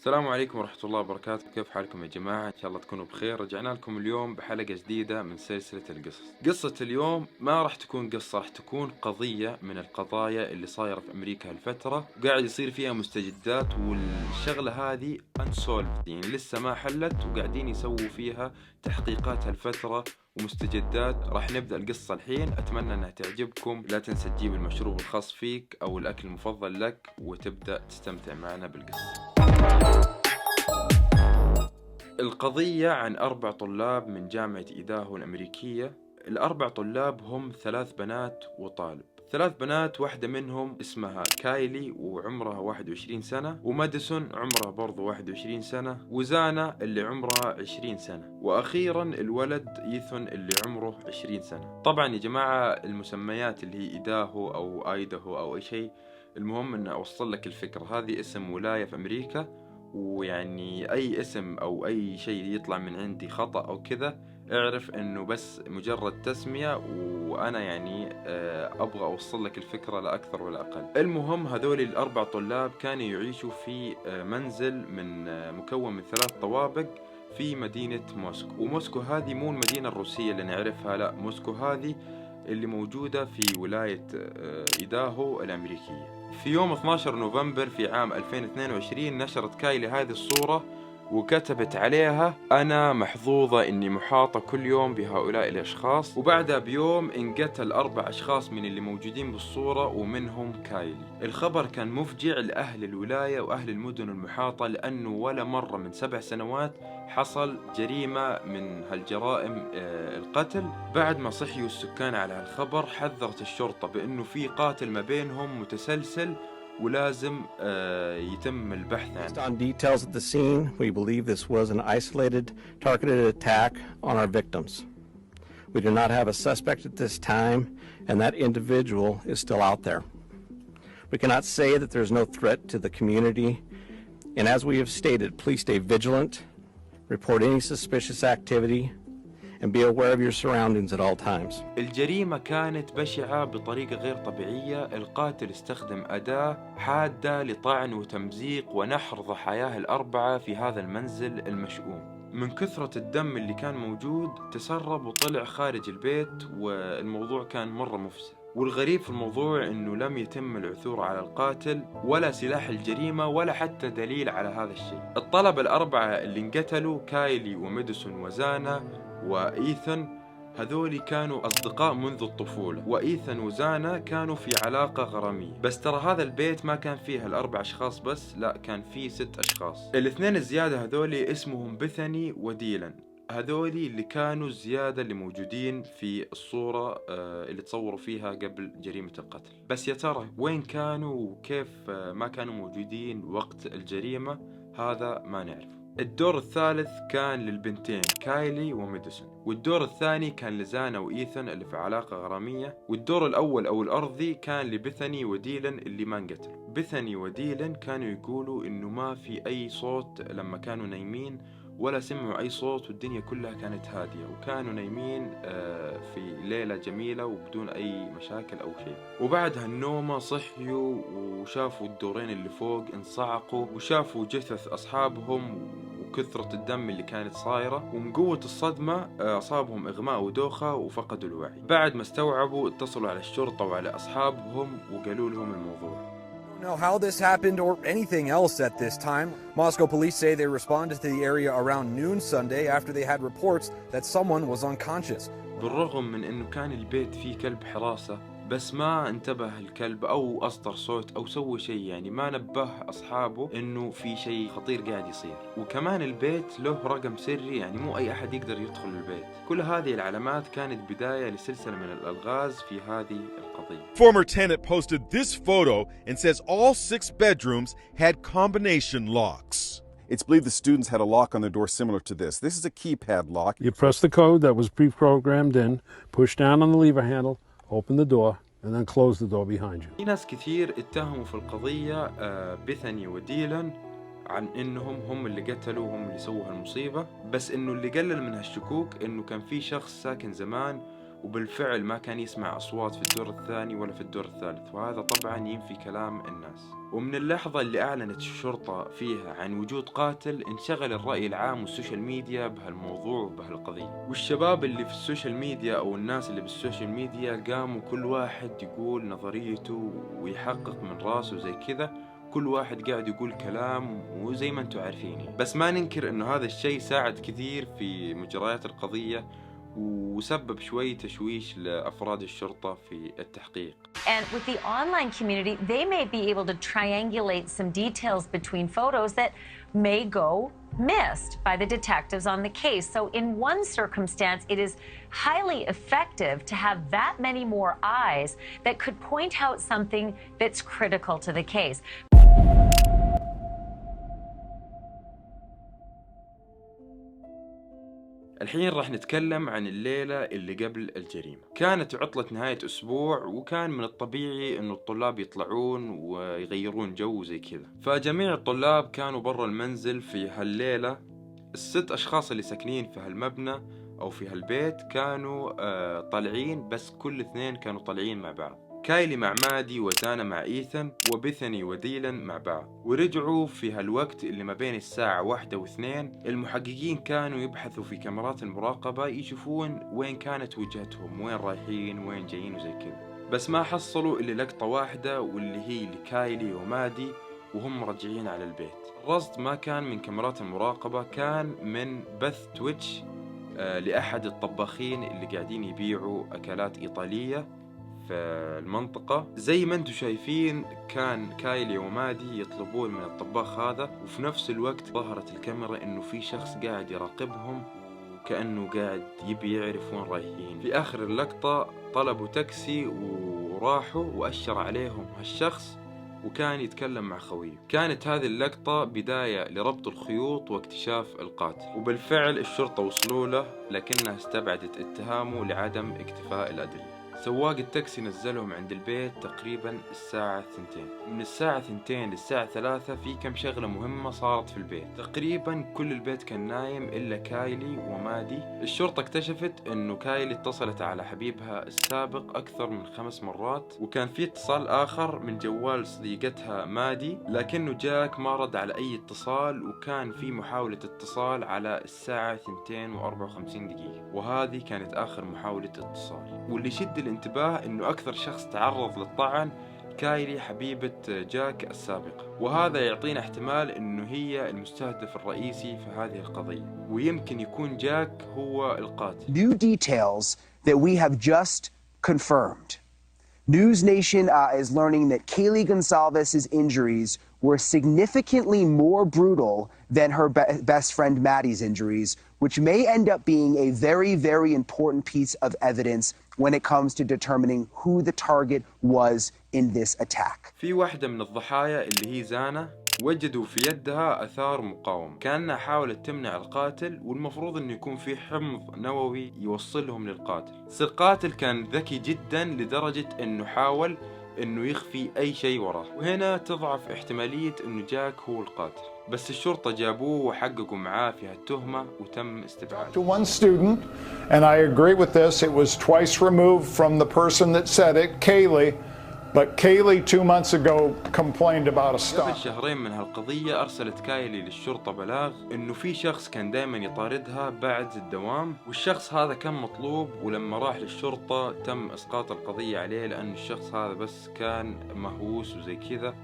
السلام عليكم ورحمة الله وبركاته، كيف حالكم يا جماعة؟ إن شاء الله تكونوا بخير. رجعنا لكم اليوم بحلقة جديدة من سلسلة القصص. قصة اليوم ما راح تكون قصة، راح تكون قضية من القضايا اللي صايرة في أمريكا هالفترة، وقاعد يصير فيها مستجدات، والشغلة هذه unsolved، يعني لسه ما حلت، وقاعدين يسووا فيها تحقيقات هالفترة ومستجدات. راح نبدأ القصة الحين، أتمنى أنها تعجبكم. لا تنسى تجيب المشروب الخاص فيك أو الأكل المفضل لك وتبدأ تستمتع معنا بالقصة. القضية عن 4 طلاب من جامعة إيداهو الأمريكية. الأربع طلاب هم 3 بنات وطالب. 3 بنات، واحدة منهم اسمها كايلي وعمرها 21 سنة، وماديسون عمرها برضو 21 سنة، وزانا اللي عمرها 20 سنة، وأخيرا الولد إيثون اللي عمره 20 سنة. طبعا يا جماعة المسميات اللي هي إيداهو أو آيداهو أو أي شيء، المهم أن أوصل لك الفكرة. هذه اسم ولاية في أمريكا، ويعني أي اسم أو أي شيء يطلع من عندي خطأ أو كذا اعرف أنه بس مجرد تسمية، وأنا يعني أبغى أوصل لك الفكرة لا أكثر ولا أقل. المهم هذول الأربع طلاب كانوا يعيشوا في منزل من مكون من 3 طوابق في مدينة موسكو. وموسكو هذه مو المدينة الروسية اللي نعرفها، لا، موسكو هذه اللي موجودة في ولاية إيداهو الأمريكية. في يوم 12 نوفمبر في عام 2022 نشرت كايلي هذه الصورة وكتبت عليها: أنا محظوظة إني محاطة كل يوم بهؤلاء الأشخاص. وبعدها بيوم انقتل 4 أشخاص من اللي موجودين بالصورة ومنهم كايلي. الخبر كان مفجع لأهل الولاية وأهل المدن المحاطة، لأنه ولا مرة من 7 سنوات حصل جريمة من هالجرائم القتل. بعد ما صحيوا السكان على هالخبر حذرت الشرطة بأنه في قاتل ما بينهم متسلسل ولازم يتم البحث عنه. Based on details at the scene, we believe this was an isolated, targeted attack on our victims. We do not have a suspect at this time, and that individual is still out there. We cannot say that there's no threat to the community, and as we have stated, please stay vigilant, report any suspicious activity, and be aware of your surroundings at all times. الجريمة كانت بشعة بطريقة غير طبيعية. القاتل استخدم أداة حادة لطعن وتمزيق ونحر ضحاياه ال4 في هذا المنزل المشؤوم. من كثرة الدم اللي كان موجود تسرب وطلع خارج البيت، والموضوع كان مرة مفزع. والغريب في الموضوع انه لم يتم العثور على القاتل ولا سلاح الجريمة ولا حتى دليل على هذا الشيء. الطلبة ال4 اللي انقتلوا، كايلي وميديسون وزانا وإيثن، هذولي كانوا أصدقاء منذ الطفولة، وإيثن وزانا كانوا في علاقة غرامية. بس ترى هذا البيت ما كان فيه ال4 أشخاص بس، لا، كان فيه 6 أشخاص. الاثنين الزيادة هذولي اسمهم بيثاني وديلان. هذولي اللي كانوا الزيادة اللي موجودين في الصورة اللي تصوروا فيها قبل جريمة القتل. بس يا ترى وين كانوا وكيف ما كانوا موجودين وقت الجريمة؟ هذا ما نعرف. الدور الثالث كان للبنتين كايلي وميديسون، والدور الثاني كان لزانا وإيثن اللي في علاقة غرامية، والدور الأول أو الأرضي كان لبيثاني وديلن اللي ما انقتلوا. بيثاني وديلن كانوا يقولوا إنه ما في أي صوت لما كانوا نايمين، ولا سمعوا أي صوت، والدنيا كلها كانت هادية، وكانوا نايمين في ليلة جميلة وبدون أي مشاكل أو شيء. وبعد هالنومة صحيوا وشافوا الدورين اللي فوق انصعقوا، وشافوا جثث أصحابهم وكثرة الدم اللي كانت صايرة، ومن قوة الصدمة أصابهم إغماء ودوخة وفقدوا الوعي. بعد ما استوعبوا اتصلوا على الشرطة وعلى أصحابهم وقالوا لهم الموضوع. Know how this happened or anything else at this time. Moscow police say they responded to the area around noon Sunday after they had reports that someone was unconscious. بالرغم من انه كان البيت فيه كلب حراسة، بس ما انتبه الكلب او اصدر صوت او سوى شيء، يعني ما نبه اصحابه انه في شيء خطير قاعد يصير. وكمان البيت له رقم سري، يعني مو اي احد يقدر يدخل البيت. كل هذه العلامات كانت بداية لسلسلة من الالغاز في هذه القضية. Former tenant posted this photo and says all 6 bedrooms had combination locks. It's believed the students had a lock on their door similar to this. This is a keypad lock. You press the code that was pre-programmed in, push down on the lever handle, open the door, and then close the door behind you. في ناس كثير اتهموا في القضية بيثاني وديلان عن انهم هم اللي قتلوا وهم اللي سووا هالمصيبة، بس انه اللي قلل من هالشكوك انه كان في شخص ساكن زمان وبالفعل ما كان يسمع أصوات في الدور الثاني ولا في الدور الثالث، وهذا طبعا ينفي كلام الناس. ومن اللحظة اللي أعلنت الشرطة فيها عن وجود قاتل انشغل الرأي العام والسوشيال ميديا بهالموضوع وبهالقضية، والشباب اللي في السوشيال ميديا أو الناس اللي بالسوشيال ميديا قاموا كل واحد يقول نظريته ويحقق من راسه زي كذا، كل واحد قاعد يقول كلام وزي ما انتم عارفين. بس ما ننكر انه هذا الشيء ساعد كثير في مجريات القضية وسبب شوي تشويش لأفراد الشرطة في التحقيق. And with the online community, they may be able to triangulate some details between photos that may go missed by the detectives on the case. So in one circumstance, it is highly effective to have that many more eyes that could point out something that's critical to the case. الحين راح نتكلم عن الليلة اللي قبل الجريمة. كانت عطلة نهاية أسبوع، وكان من الطبيعي أنه الطلاب يطلعون ويغيرون جو زي كذا، فجميع الطلاب كانوا برا المنزل في هالليلة. الست أشخاص اللي ساكنين في هالمبنى أو في هالبيت كانوا طالعين، بس كل اثنين كانوا طالعين مع بعض. كايلي مع مادي، وزانا مع إيثن، وبيثاني وديلان مع بعض، ورجعوا في هالوقت اللي ما بين الساعة 1 و2. المحققين كانوا يبحثوا في كاميرات المراقبة يشوفون وين كانت وجهتهم، وين رايحين وين جايين وزي كذا، بس ما حصلوا إلا لقطة واحدة واللي هي لكايلي ومادي وهم راجعين على البيت. الرصد ما كان من كاميرات المراقبة، كان من بث تويتش لأحد الطباخين اللي قاعدين يبيعوا أكلات إيطالية في المنطقة. زي ما انتم شايفين كان كايلي ومادي يطلبون من الطباخ هذا، وفي نفس الوقت ظهرت الكاميرا انه في شخص قاعد يراقبهم وكأنه قاعد يبي يعرف وين رايحين. في آخر اللقطة طلبوا تاكسي وراحوا وأشر عليهم هالشخص وكان يتكلم مع خويه. كانت هذه اللقطة بداية لربط الخيوط واكتشاف القاتل، وبالفعل الشرطة وصلوا له لكنها استبعدت اتهامه لعدم اكتفاء الأدلة. سواق التاكسي نزلهم عند البيت تقريبا الساعة 2. من الساعة 2 للساعة 3 في كم شغلة مهمة صارت في البيت. تقريبا كل البيت كان نايم إلا كايلي ومادي. الشرطة اكتشفت إنه كايلي اتصلت على حبيبها السابق أكثر من 5 مرات، وكان في اتصال آخر من جوال صديقتها مادي، لكنه جاك ما رد على أي اتصال، وكان في محاولة اتصال على الساعة 2:54 دقيقة، وهذه كانت آخر محاولة اتصال. واللي شد الانتباه انه اكثر شخص تعرض للطعن كايلي حبيبة جاك السابقة، وهذا يعطينا احتمال انه هي المستهدف الرئيسي في هذه القضية، ويمكن يكون جاك هو القاتل. New details that we have just confirmed. News Nation is learning that Kaylee Gonzalez's injuries were significantly more brutal than her best friend Maddie's injuries, which may end up being a very, very important piece of evidence when it comes to determining who the target was in this attack. في واحدة من الضحايا اللي هي زانا وجدوا في يدها آثار مقاومة، كأنها حاولت تمنع القاتل، والمفروض أنه يكون في حمض نووي يوصلهم للقاتل. بس القاتل كان ذكي جدا لدرجة أنه حاول أنه يخفي أي شيء وراه، وهنا تضعف احتمالية أنه جاك هو القاتل. بس الشرطة جابوه وحققوا معاه في هالتهمة وتم استبعاده. To one student, and I agree with this, it was twice removed from the person that said it, Kaylee, but Kaylee 2 months ago complained about a stop. قبل شهرين من هالقضية أرسلت كايلي للشرطة بلاغ إنه في شخص كان دائما يطاردها بعد الدوام، والشخص هذا كان مطلوب، ولما راح للشرطة تم إسقاط القضية عليه لأن الشخص هذا بس كان مهووس وزي كذا،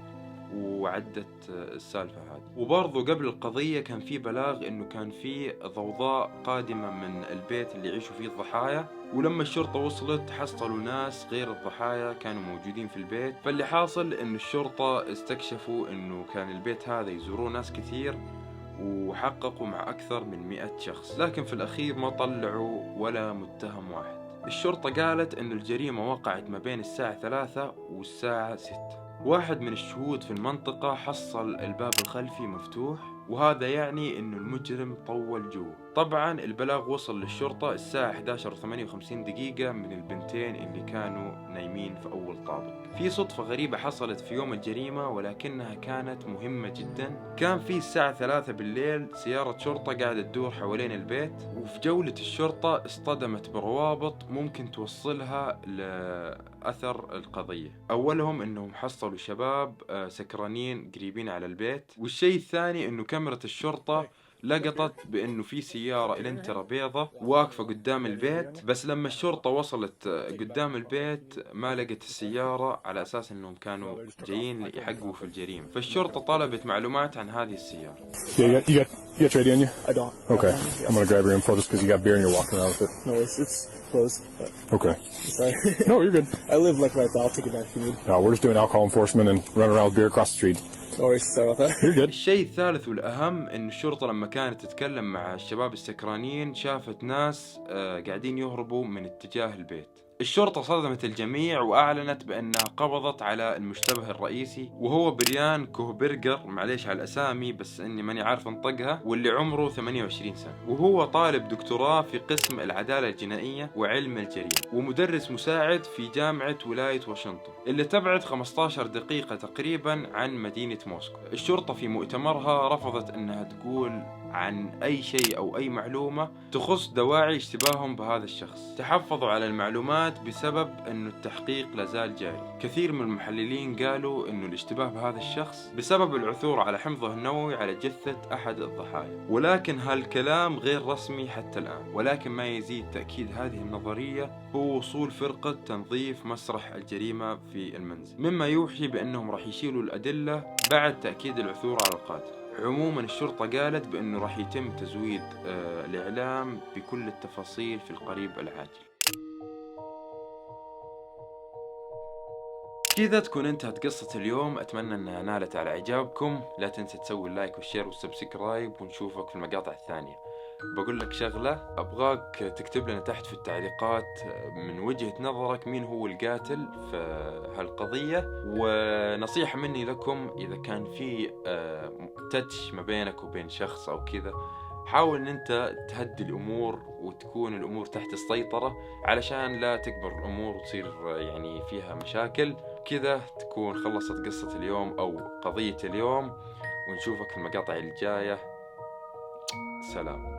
وعدت السالفة هذه. وبرضو قبل القضية كان في بلاغ إنه كان في ضوضاء قادمة من البيت اللي يعيشوا فيه الضحايا، ولما الشرطة وصلت حصلوا ناس غير الضحايا كانوا موجودين في البيت. فاللي حاصل إنه الشرطة استكشفوا إنه كان البيت هذا يزورون ناس كثير، وحققوا مع أكثر من 100 شخص، لكن في الأخير ما طلعوا ولا متهم واحد. الشرطة قالت إنه الجريمة وقعت ما بين الساعة 3 والساعة 6، واحد من الشهود في المنطقة حصل الباب الخلفي مفتوح، وهذا يعني انه المجرم طول جوا. طبعا البلاغ وصل للشرطة الساعة 11:58 دقيقة من البنتين اللي كانوا نايمين في أول طابق. في صدفة غريبة حصلت في يوم الجريمة ولكنها كانت مهمة جدا. كان في الساعة 3 بالليل سيارة شرطة قاعدة تدور حوالين البيت، وفي جولة الشرطة اصطدمت بروابط ممكن توصلها لأثر القضية. أولهم انهم حصلوا شباب سكرانين قريبين على البيت، والشيء الثاني انه كاميرا الشرطة لقطت بأنه في سيارة إلنترا بيضة واقفة قدام البيت، بس لما الشرطة وصلت قدام البيت ما لقت السيارة، على أساس أنهم كانوا جايين يحققوا في الجريمة. فالشرطة طلبت معلومات عن هذه السيارة. You got trading on you? I don't. Okay. I'm gonna grab your info just because you got beer and you're walking around with it. No, it's closed. Okay. Sorry. No, you're good. I live like right there. I'll take it back if you need. No, we're just doing alcohol enforcement and running around with beer across the street. No worries. Sorry about that. You're good. الشيء الثالث والأهم إن الشرطة لما كانت تتكلم مع الشباب السكرانين شافت ناس قاعدين يهربوا من اتجاه البيت. الشرطة صدمت الجميع وأعلنت بأنها قبضت على المشتبه الرئيسي، وهو بريان كوهبرجر، معليش على الأسامي بس إني ماني عارف انطقها، واللي عمره 28 سنة، وهو طالب دكتوراه في قسم العدالة الجنائية وعلم الجريمة، ومدرس مساعد في جامعة ولاية واشنطن اللي تبعد 15 دقيقة تقريبا عن مدينة موسكو. الشرطة في مؤتمرها رفضت إنها تقول عن أي شيء أو أي معلومة تخص دواعي اشتباههم بهذا الشخص. تحفظوا على المعلومات بسبب أنه التحقيق لازال جاري. كثير من المحللين قالوا أنه الاشتباه بهذا الشخص بسبب العثور على حمضه النووي على جثة أحد الضحايا، ولكن هالكلام غير رسمي حتى الآن. ولكن ما يزيد تأكيد هذه النظرية هو وصول فرقة تنظيف مسرح الجريمة في المنزل، مما يوحي بأنهم راح يشيلوا الأدلة بعد تأكيد العثور على القاتل. عموما الشرطة قالت بأنه راح يتم تزويد الإعلام بكل التفاصيل في القريب العاجل. كذا تكون انتهت قصة اليوم، أتمنى أنها نالت على إعجابكم. لا تنسى تسوي اللايك والشير والسبسكرايب، ونشوفك في المقاطع الثانية. بقول لك شغلة، أبغاك تكتب لنا تحت في التعليقات من وجهة نظرك مين هو القاتل في هالقضية. ونصيحة مني لكم، إذا كان في تاتش ما بينك وبين شخص أو كذا، حاول أن أنت تهدي الأمور وتكون الأمور تحت السيطرة، علشان لا تكبر الأمور وتصير يعني فيها مشاكل. كذا تكون خلصت قصة اليوم أو قضية اليوم، ونشوفك في المقاطع الجاية. سلام.